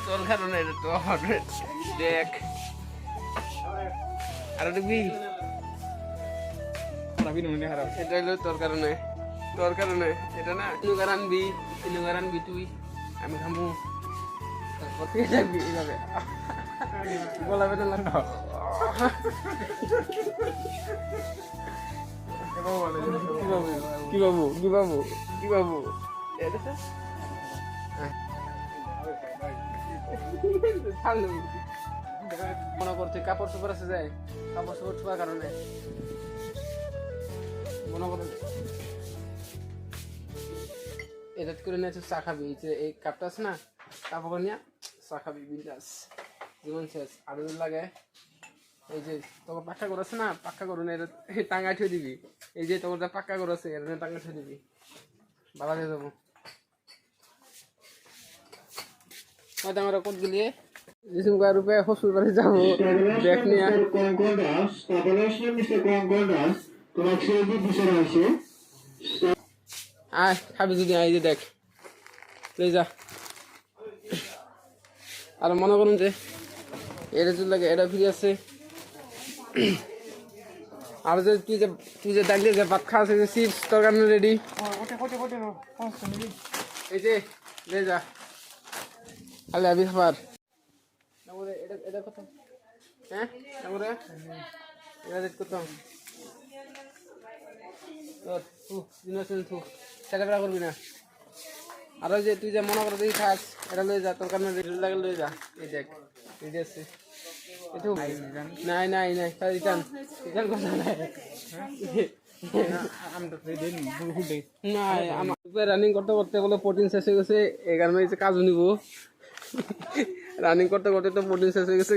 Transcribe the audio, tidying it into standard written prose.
তোর কারণে দেখ আর দেখবি এটা হলো তোর কারণে এটা না ইনুগার আনবি তুই আমি খামু তারপর থেকে যাবি এইভাবে গলা বেটা লাগবে কি বাবু মনে করছে কাপড় চোপড় আছে যায় কাপড় চোপড় ছোঁয়ার কারণে মনে করো এটা করে নিয়ে চা খাবি এই কাপটা আছে না কাপড় নিয়ে চা খাবি বিন্দাস জীবন শেষ আর লাগে এই যে তোমার পাক্কা করে আছে না পাক্কা করো না এটা টাঙ্গা ঠুয়ে দিবি এই যে তোমার পাক্কা করে আছে এটা টাঙ্গা ঠুয়ে দিবি বাবা দিয়ে যাবো হয়তো আমরা কোট গেলিয়ে রূপে হসুর বাড়ি যাবো ব্যাগ নিয়ে আয় খাবি যদি আই যে দেখ তুই যা আর মনে করুন যে এটা যদি লাগে এটা ফ্রি আছে আর যে তুই যে ডাকলি যে ভাত খাওয়া আছে যে চিপস তরকারি রেডি এই যে লে যা খালি আবি খাবার এটা কত হ্যাঁ তারপরে এটা রেট কত সেটা করবি না আর ওই যে তুই যে মনে করে তুই খাস এটা লয়ে যা তোর কারণে রেট লাগে লয়ে যা এই দেখ রেডি আছে নাই রিটার্ন কথা নাই আমার রানিং করতে বলে প্রোটিন শেষ হয়ে গেছে এই কারণে কাজও নিব রানিং করতে তো প্রোটিন শেষ হয়ে গেছে